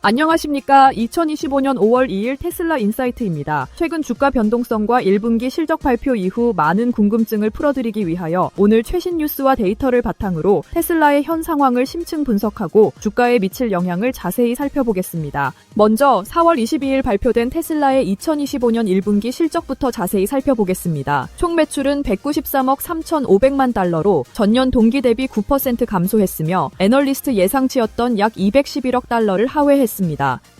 안녕하십니까. 2025년 5월 2일 테슬라 인사이트입니다. 최근 주가 변동성과 1분기 실적 발표 이후 많은 궁금증을 풀어드리기 위하여 오늘 최신 뉴스와 데이터를 바탕으로 테슬라의 현 상황을 심층 분석하고 주가에 미칠 영향을 자세히 살펴보겠습니다. 먼저 4월 22일 발표된 테슬라의 2025년 1분기 실적부터 자세히 살펴보겠습니다. 총 매출은 193억 3,500만 달러로 전년 동기 대비 9% 감소했으며 애널리스트 예상치였던 약 211억 달러를 하회했습니다.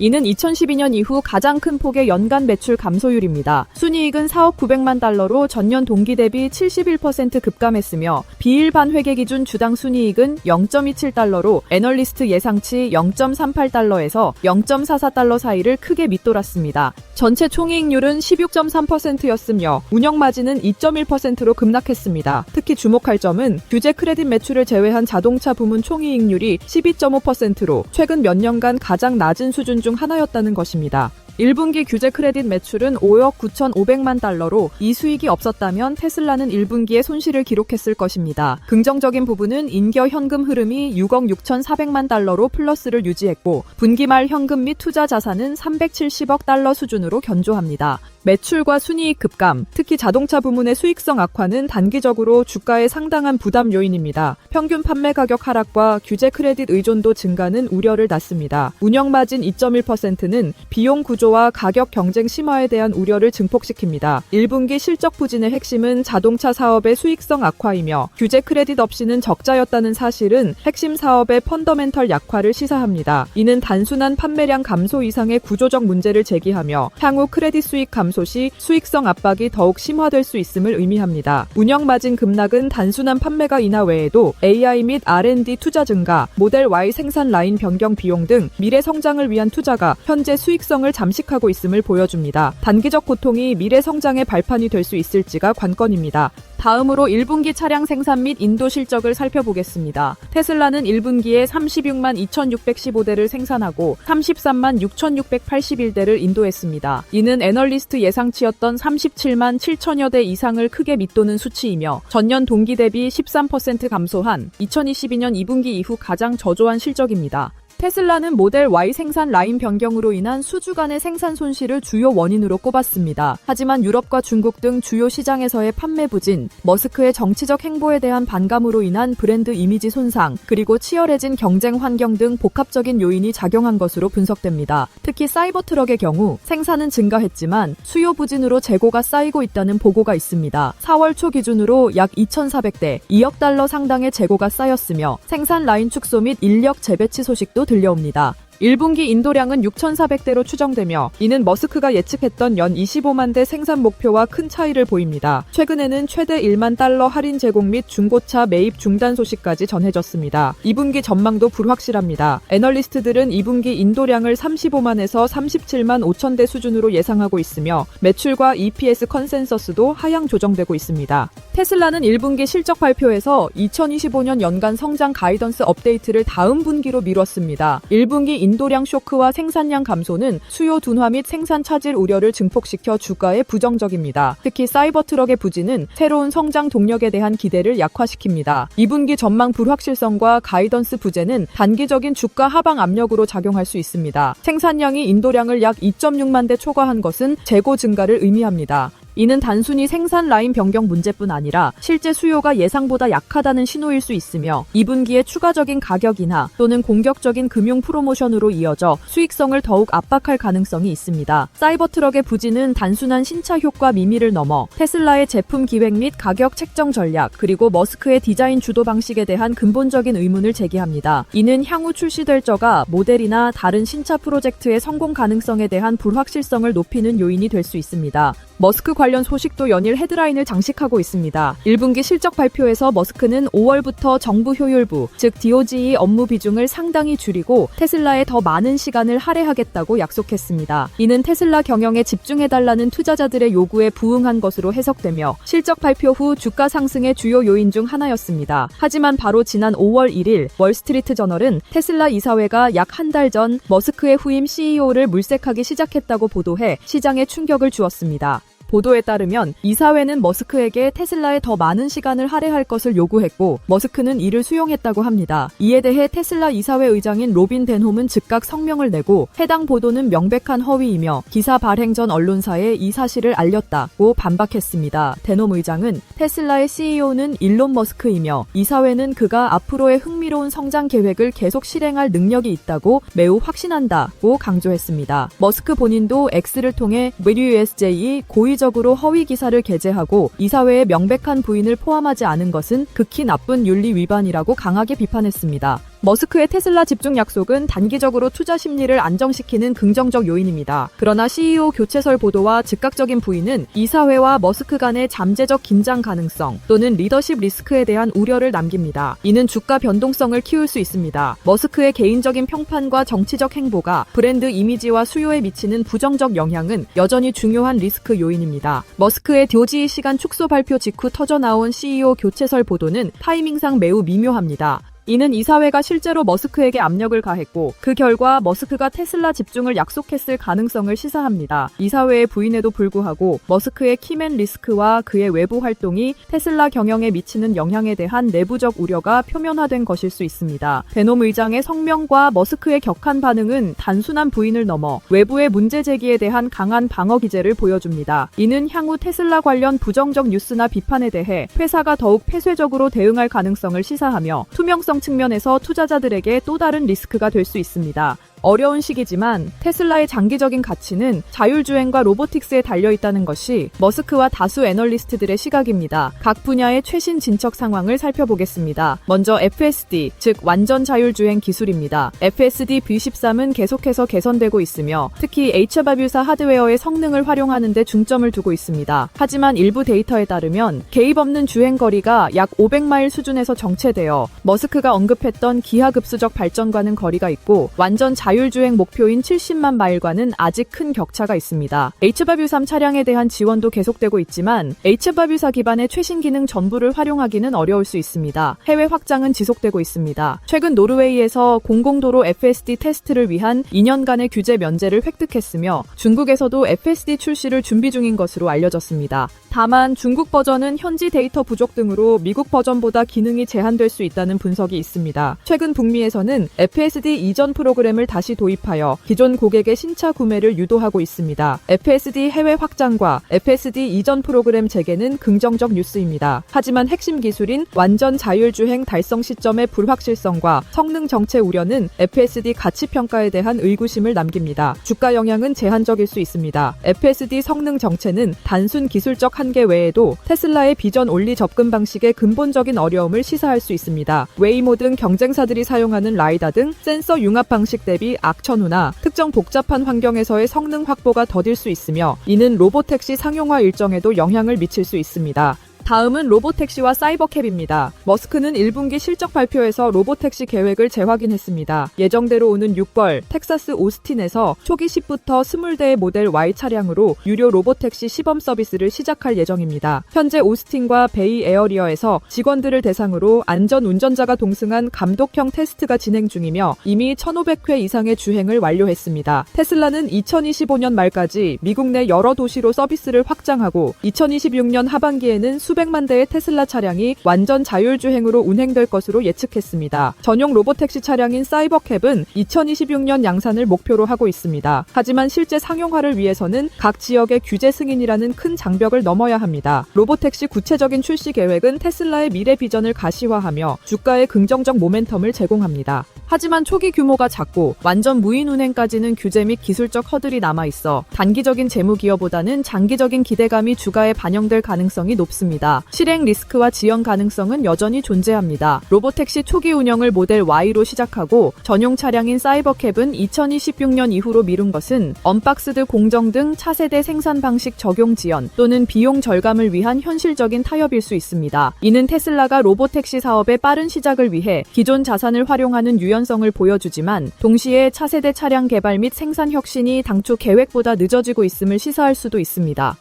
이는 2012년 이후 가장 큰 폭의 연간 매출 감소율입니다. 순이익은 4억 900만 달러로 전년 동기 대비 71% 급감했으며 비일반 회계 기준 주당 순이익은 0.27달러로 애널리스트 예상치 0.38달러에서 0.44달러 사이를 크게 밑돌았습니다. 전체 총이익률은 16.3%였으며 운영마진은 2.1%로 급락했습니다. 특히 주목할 점은 규제 크레딧 매출을 제외한 자동차 부문 총이익률이 12.5%로 최근 몇 년간 가장 낮은 수준 중 하나였다는 것입니다. 1분기 규제 크레딧 매출은 5억 9,500만 달러로 이 수익이 없었다면 테슬라는 1분기에 손실을 기록했을 것입니다. 긍정적인 부분은 인겨 현금 흐름이 6억 6,400만 달러로 플러스를 유지했고 분기 말 현금 및 투자 자산은 370억 달러 수준으로 견조합니다. 매출과 순이익 급감, 특히 자동차 부문의 수익성 악화는 단기적으로 주가에 상당한 부담 요인입니다. 평균 판매 가격 하락과 규제 크레딧 의존도 증가는 우려를 낳습니다. 운영마진 2.1%는 비용 구조와 가격 경쟁 심화에 대한 우려를 증폭시킵니다. 1분기 실적 부진의 핵심은 자동차 사업의 수익성 악화이며 규제 크레딧 없이는 적자였다는 사실은 핵심 사업의 펀더멘털 약화를 시사합니다. 이는 단순한 판매량 감소 이상의 구조적 문제를 제기하며 향후 크레딧 수익 감소 시 수익성 압박이 더욱 심화될 수 있음을 의미합니다. 운영마진 급락은 단순한 판매가 인하 외에도 AI 및 R&D 투자 증가, 모델 Y 생산 라인 변경 비용 등 미래 성장을 위한 투자가 현재 수익성을 잠식하고 있음을 보여줍니다. 단기적 고통이 미래 성장의 발판이 될 수 있을지가 관건입니다. 다음으로 1분기 차량 생산 및 인도 실적을 살펴보겠습니다. 테슬라는 1분기에 36만 2,615대를 생산하고 33만 6,681대를 인도했습니다. 이는 애널리스트 예상치였던 37만 7천여 대 이상을 크게 밑도는 수치이며 전년 동기 대비 13% 감소한 2022년 2분기 이후 가장 저조한 실적입니다. 테슬라는 모델 Y 생산 라인 변경으로 인한 수주 간의 생산 손실을 주요 원인으로 꼽았습니다. 하지만 유럽과 중국 등 주요 시장에서의 판매 부진, 머스크의 정치적 행보에 대한 반감으로 인한 브랜드 이미지 손상, 그리고 치열해진 경쟁 환경 등 복합적인 요인이 작용한 것으로 분석됩니다. 특히 사이버트럭의 경우 생산은 증가했지만 수요 부진으로 재고가 쌓이고 있다는 보고가 있습니다. 4월 초 기준으로 약 2,400대, 2억 달러 상당의 재고가 쌓였으며 생산 라인 축소 및 인력 재배치 소식도 들려옵니다. 1분기 인도량은 6,400대로 추정되며 이는 머스크가 예측했던 연 25만 대 생산 목표와 큰 차이를 보입니다. 최근에는 최대 1만 달러 할인 제공 및 중고차 매입 중단 소식까지 전해졌습니다. 2분기 전망도 불확실합니다. 애널리스트들은 2분기 인도량을 35만에서 37만 5천 대 수준으로 예상하고 있으며 매출과 EPS 컨센서스도 하향 조정되고 있습니다. 테슬라는 1분기 실적 발표에서 2025년 연간 성장 가이던스 업데이트를 다음 분기로 미뤘습니다. 1분기 인도량 쇼크와 생산량 감소는 수요 둔화 및 생산 차질 우려를 증폭시켜 주가에 부정적입니다. 특히 사이버트럭의 부진은 새로운 성장 동력에 대한 기대를 약화시킵니다. 2분기 전망 불확실성과 가이던스 부재는 단기적인 주가 하방 압력으로 작용할 수 있습니다. 생산량이 인도량을 약 2.6만 대 초과한 것은 재고 증가를 의미합니다. 이는 단순히 생산 라인 변경 문제뿐 아니라 실제 수요가 예상보다 약하다는 신호일 수 있으며 2분기에 추가적인 가격 인하 또는 공격적인 금융 프로모션으로 이어져 수익성을 더욱 압박할 가능성이 있습니다. 사이버트럭의 부진은 단순한 신차 효과 미미를 넘어 테슬라의 제품 기획 및 가격 책정 전략 그리고 머스크의 디자인 주도 방식에 대한 근본적인 의문을 제기합니다. 이는 향후 출시될 저가 모델이나 다른 신차 프로젝트의 성공 가능성에 대한 불확실성을 높이는 요인이 될 수 있습니다. 머스크 관련 소식도 연일 헤드라인을 장식하고 있습니다. 1분기 실적 발표에서 머스크는 5월부터 정부 효율부, 즉 DOGE 업무 비중을 상당히 줄이고 테슬라에 더 많은 시간을 할애하겠다고 약속했습니다. 이는 테슬라 경영에 집중해달라는 투자자들의 요구에 부응한 것으로 해석되며 실적 발표 후 주가 상승의 주요 요인 중 하나였습니다. 하지만 바로 지난 5월 1일 월스트리트 저널은 테슬라 이사회가 약 한 달 전 머스크의 후임 CEO를 물색하기 시작했다고 보도해 시장에 충격을 주었습니다. 보도에 따르면 이사회는 머스크에게 테슬라에 더 많은 시간을 할애할 것을 요구했고 머스크는 이를 수용했다고 합니다. 이에 대해 테슬라 이사회 의장인 로빈 덴홈은 즉각 성명을 내고 해당 보도는 명백한 허위이며 기사 발행 전 언론사에 이 사실을 알렸다고 반박했습니다. 덴홈 의장은 테슬라의 CEO는 일론 머스크이며 이사회는 그가 앞으로의 흥미로운 성장 계획을 계속 실행할 능력이 있다고 매우 확신한다고 강조했습니다. 머스크 본인도 X를 통해 WSJ이 고의적으로 허위 기사를 게재하고 이사회의 명백한 부인을 포함하지 않은 것은 극히 나쁜 윤리 위반이라고 강하게 비판했습니다. 머스크의 테슬라 집중 약속은 단기적으로 투자 심리를 안정시키는 긍정적 요인입니다. 그러나 CEO 교체설 보도와 즉각적인 부인은 이사회와 머스크 간의 잠재적 긴장 가능성 또는 리더십 리스크에 대한 우려를 남깁니다. 이는 주가 변동성을 키울 수 있습니다. 머스크의 개인적인 평판과 정치적 행보가 브랜드 이미지와 수요에 미치는 부정적 영향은 여전히 중요한 리스크 요인입니다. 머스크의 도지 시간 축소 발표 직후 터져나온 CEO 교체설 보도는 타이밍상 매우 미묘합니다. 이는 이사회가 실제로 머스크에게 압력을 가했고 그 결과 머스크가 테슬라 집중을 약속했을 가능성을 시사합니다. 이사회의 부인에도 불구하고 머스크의 키맨 리스크와 그의 외부 활동이 테슬라 경영에 미치는 영향에 대한 내부적 우려가 표면화된 것일 수 있습니다. 덴홈 의장의 성명과 머스크의 격한 반응은 단순한 부인을 넘어 외부의 문제 제기에 대한 강한 방어 기제를 보여줍니다. 이는 향후 테슬라 관련 부정적 뉴스나 비판에 대해 회사가 더욱 폐쇄적으로 대응할 가능성을 시사하며 투명성 측면에서 투자자들에게 또 다른 리스크가 될 수 있습니다. 어려운 시기지만 테슬라의 장기적인 가치는 자율주행과 로보틱스에 달려있다는 것이 머스크와 다수 애널리스트들의 시각입니다. 각 분야의 최신 진척 상황을 살펴보겠습니다. 먼저 FSD, 즉 완전 자율주행 기술입니다. FSD V13은 계속해서 개선되고 있으며 특히 H바뷰사 하드웨어의 성능을 활용하는 데 중점을 두고 있습니다. 하지만 일부 데이터에 따르면 개입 없는 주행거리가 약 500마일 수준에서 정체되어 머스크가 언급했던 기하급수적 발전과는 거리가 있고 완전 자율주행 목표인 70만 마일과는 아직 큰 격차가 있습니다. H바뷰3 차량에 대한 지원도 계속되고 있지만 H바뷰4 기반의 최신 기능 전부를 활용하기는 어려울 수 있습니다. 해외 확장은 지속되고 있습니다. 최근 노르웨이에서 공공도로 FSD 테스트를 위한 2년간의 규제 면제를 획득했으며 중국에서도 FSD 출시를 준비 중인 것으로 알려졌습니다. 다만 중국 버전은 현지 데이터 부족 등으로 미국 버전보다 기능이 제한될 수 있다는 분석이 있습니다. 최근 북미에서는 FSD 이전 프로그램을 다시 도입하여 기존 고객의 신차 구매를 유도하고 있습니다. FSD 해외 확장과 FSD 이전 프로그램 재개는 긍정적 뉴스입니다. 하지만 핵심 기술인 완전 자율주행 달성 시점의 불확실성과 성능 정체 우려는 FSD 가치 평가에 대한 의구심을 남깁니다. 주가 영향은 제한적일 수 있습니다. FSD 성능 정체는 단순 기술적 한계 외에도 테슬라의 비전 온리 접근 방식의 근본적인 어려움을 시사할 수 있습니다. 웨이모 등 경쟁사들이 사용하는 라이다 등 센서 융합 방식 대비 악천후나 특정 복잡한 환경에서의 성능 확보가 더딜 수 있으며 이는 로보택시 상용화 일정에도 영향을 미칠 수 있습니다. 다음은 로보택시와 사이버캡입니다. 머스크는 1분기 실적 발표에서 로보택시 계획을 재확인했습니다. 예정대로 오는 6월 텍사스 오스틴에서 초기 10부터 20대의 모델 Y 차량으로 유료 로보택시 시범 서비스를 시작할 예정입니다. 현재 오스틴과 베이 에어리어에서 직원들을 대상으로 안전 운전자가 동승한 감독형 테스트가 진행 중이며 이미 1,500회 이상의 주행을 완료했습니다. 테슬라는 2025년 말까지 미국 내 여러 도시로 서비스를 확장하고 2026년 하반기에는 수백만 대의 테슬라 차량이 완전 자율주행으로 운행될 것으로 예측했습니다. 전용 로보택시 차량인 사이버캡은 2026년 양산을 목표로 하고 있습니다. 하지만 실제 상용화를 위해서는 각 지역의 규제 승인이라는 큰 장벽을 넘어야 합니다. 로보택시 구체적인 출시 계획은 테슬라의 미래 비전을 가시화하며 주가에 긍정적 모멘텀을 제공합니다. 하지만 초기 규모가 작고 완전 무인 운행까지는 규제 및 기술적 허들이 남아있어 단기적인 재무 기여보다는 장기적인 기대감이 주가에 반영될 가능성이 높습니다. 실행 리스크와 지연 가능성은 여전히 존재합니다. 로보택시 초기 운영을 모델 Y로 시작하고 전용 차량인 사이버캡은 2026년 이후로 미룬 것은 언박스드 공정 등 차세대 생산 방식 적용 지연 또는 비용 절감을 위한 현실적인 타협일 수 있습니다. 이는 테슬라가 로보택시 사업의 빠른 시작을 위해 기존 자산을 활용하는 유연성을 보여주지만 동시에 차세대 차량 개발 및 생산 혁신이 당초 계획보다 늦어지고 있음을 시사할 수도 있습니다.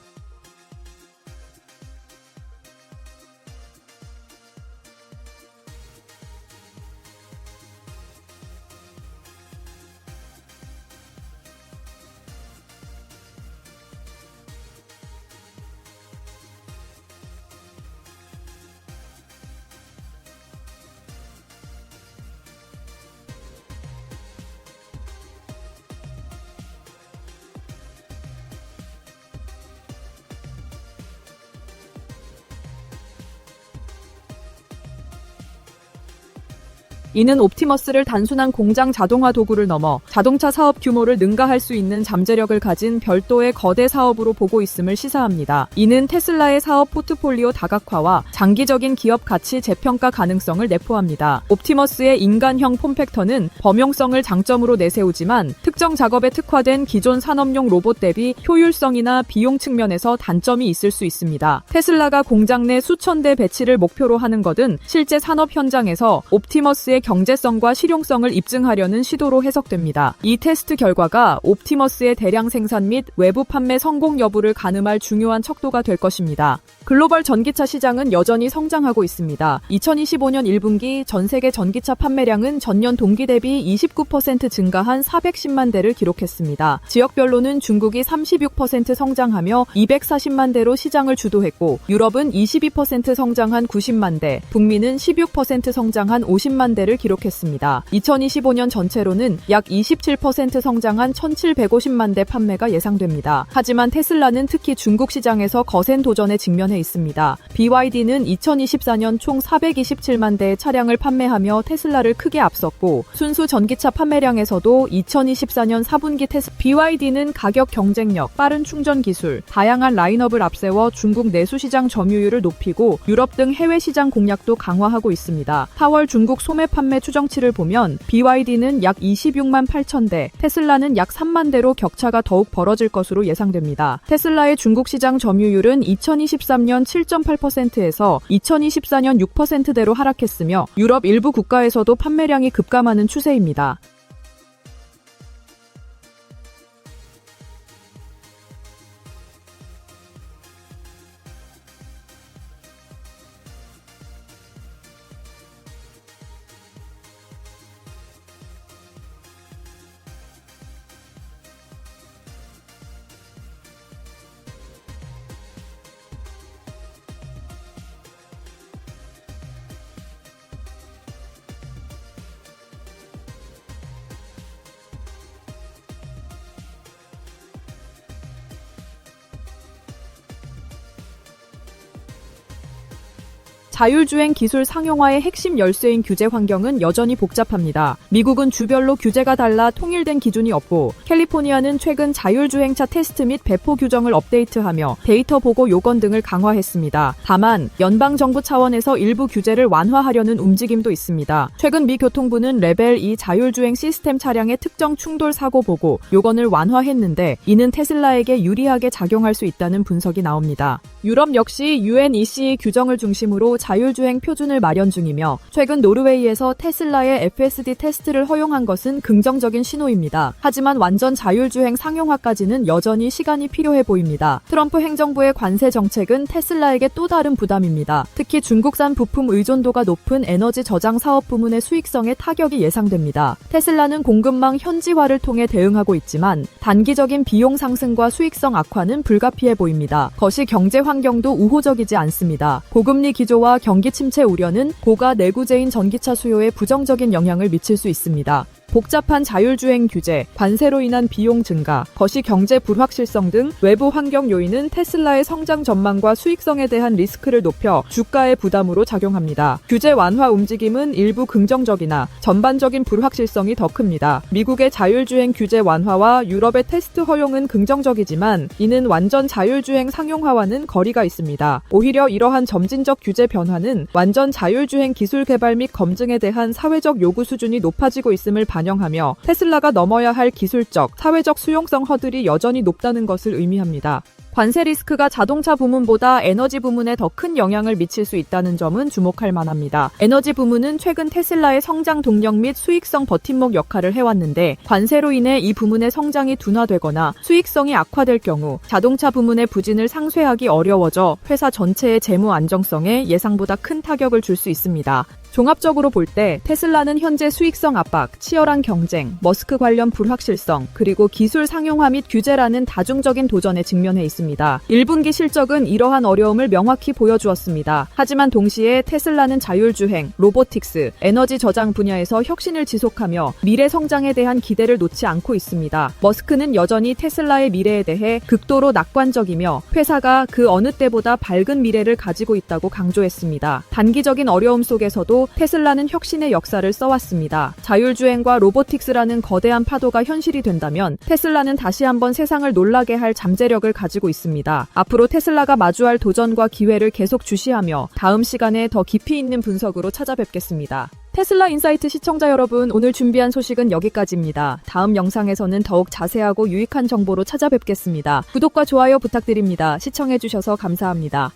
이는 옵티머스를 단순한 공장 자동화 도구를 넘어 자동차 사업 규모를 능가할 수 있는 잠재력을 가진 별도의 거대 사업으로 보고 있음을 시사합니다. 이는 테슬라의 사업 포트폴리오 다각화와 장기적인 기업 가치 재평가 가능성을 내포합니다. 옵티머스의 인간형 폼팩터는 범용성을 장점으로 내세우지만 특정 작업에 특화된 기존 산업용 로봇 대비 효율성이나 비용 측면에서 단점이 있을 수 있습니다. 테슬라가 공장 내 수천 대 배치를 목표로 하는 것은 실제 산업 현장에서 옵티머스의 경제성과 실용성을 입증하려는 시도로 해석됩니다. 이 테스트 결과가 옵티머스의 대량 생산 및 외부 판매 성공 여부를 가늠할 중요한 척도가 될 것입니다. 글로벌 전기차 시장은 여전히 성장하고 있습니다. 2025년 1분기 전 세계 전기차 판매량은 전년 동기 대비 29% 증가한 410만 대를 기록했습니다. 지역별로는 중국이 36% 성장하며 240만 대로 시장을 주도했고 유럽은 22% 성장한 90만 대, 북미는 16% 성장한 50만 대를 기록했습니다. 2025년 전체로는 약 27% 성장한 1750만 대 판매가 예상됩니다. 하지만 테슬라는 특히 중국 시장에서 거센 도전에 직면해 있습니다. BYD는 2024년 총 427만 대의 차량을 판매하며 테슬라를 크게 앞섰고 순수 전기차 판매량에서도 2024년 4분기 BYD는 가격 경쟁력, 빠른 충전 기술, 다양한 라인업을 앞세워 중국 내수 시장 점유율을 높이고 유럽 등 해외 시장 공략도 강화하고 있습니다. 4월 중국 소매 판매 추정치를 보면 BYD는 약 26만 8천 대, 테슬라는 약 3만 대로 격차가 더욱 벌어질 것으로 예상됩니다. 테슬라의 중국 시장 점유율은 2023년 7.8%에서 2024년 6%대로 하락했으며 유럽 일부 국가에서도 판매량이 급감하는 추세입니다. 자율주행 기술 상용화의 핵심 열쇠인 규제 환경은 여전히 복잡합니다. 미국은 주별로 규제가 달라 통일된 기준이 없고 캘리포니아는 최근 자율주행차 테스트 및 배포 규정을 업데이트하며 데이터 보고 요건 등을 강화했습니다. 다만 연방정부 차원에서 일부 규제를 완화하려는 움직임도 있습니다. 최근 미 교통부는 레벨 2 자율주행 시스템 차량의 특정 충돌 사고 보고 요건을 완화했는데 이는 테슬라에게 유리하게 작용할 수 있다는 분석이 나옵니다. 유럽 역시 UNECE 규정을 중심으로 자율주행 표준을 마련 중이며 최근 노르웨이에서 테슬라의 FSD 테스트를 허용한 것은 긍정적인 신호입니다. 하지만 완전 자율주행 상용화까지는 여전히 시간이 필요해 보입니다. 트럼프 행정부의 관세 정책은 테슬라에게 또 다른 부담입니다. 특히 중국산 부품 의존도가 높은 에너지 저장 사업 부문의 수익성에 타격이 예상됩니다. 테슬라는 공급망 현지화를 통해 대응하고 있지만 단기적인 비용 상승과 수익성 악화는 불가피해 보입니다. 거시 경제 환경도 우호적이지 않습니다. 고금리 기조와 경기 침체 우려는 고가 내구재인 전기차 수요에 부정적인 영향을 미칠 수 있습니다. 복잡한 자율주행 규제, 관세로 인한 비용 증가, 거시 경제 불확실성 등 외부 환경 요인은 테슬라의 성장 전망과 수익성에 대한 리스크를 높여 주가의 부담으로 작용합니다. 규제 완화 움직임은 일부 긍정적이나 전반적인 불확실성이 더 큽니다. 미국의 자율주행 규제 완화와 유럽의 테스트 허용은 긍정적이지만 이는 완전 자율주행 상용화와는 거리가 있습니다. 오히려 이러한 점진적 규제 변화는 완전 자율주행 기술 개발 및 검증에 대한 사회적 요구 수준이 높아지고 있음을 반영하며 테슬라가 넘어야 할 기술적, 사회적 수용성 허들이 여전히 높다는 것을 의미합니다. 관세 리스크가 자동차 부문보다 에너지 부문에 더 큰 영향을 미칠 수 있다는 점은 주목할 만합니다. 에너지 부문은 최근 테슬라의 성장 동력 및 수익성 버팀목 역할을 해왔는데 관세로 인해 이 부문의 성장이 둔화되거나 수익성이 악화될 경우 자동차 부문의 부진을 상쇄하기 어려워져 회사 전체의 재무 안정성에 예상보다 큰 타격을 줄 수 있습니다. 종합적으로 볼 때 테슬라는 현재 수익성 압박, 치열한 경쟁, 머스크 관련 불확실성, 그리고 기술 상용화 및 규제라는 다중적인 도전에 직면해 있습니다. 1분기 실적은 이러한 어려움을 명확히 보여주었습니다. 하지만 동시에 테슬라는 자율주행, 로보틱스, 에너지 저장 분야에서 혁신을 지속하며 미래 성장에 대한 기대를 놓지 않고 있습니다. 머스크는 여전히 테슬라의 미래에 대해 극도로 낙관적이며 회사가 그 어느 때보다 밝은 미래를 가지고 있다고 강조했습니다. 단기적인 어려움 속에서도 이후 테슬라는 혁신의 역사를 써왔습니다. 자율주행과 로보틱스라는 거대한 파도가 현실이 된다면 테슬라는 다시 한번 세상을 놀라게 할 잠재력을 가지고 있습니다. 앞으로 테슬라가 마주할 도전과 기회를 계속 주시하며 다음 시간에 더 깊이 있는 분석으로 찾아뵙겠습니다. 테슬라 인사이트 시청자 여러분, 오늘 준비한 소식은 여기까지입니다. 다음 영상에서는 더욱 자세하고 유익한 정보로 찾아뵙겠습니다. 구독과 좋아요 부탁드립니다. 시청해주셔서 감사합니다.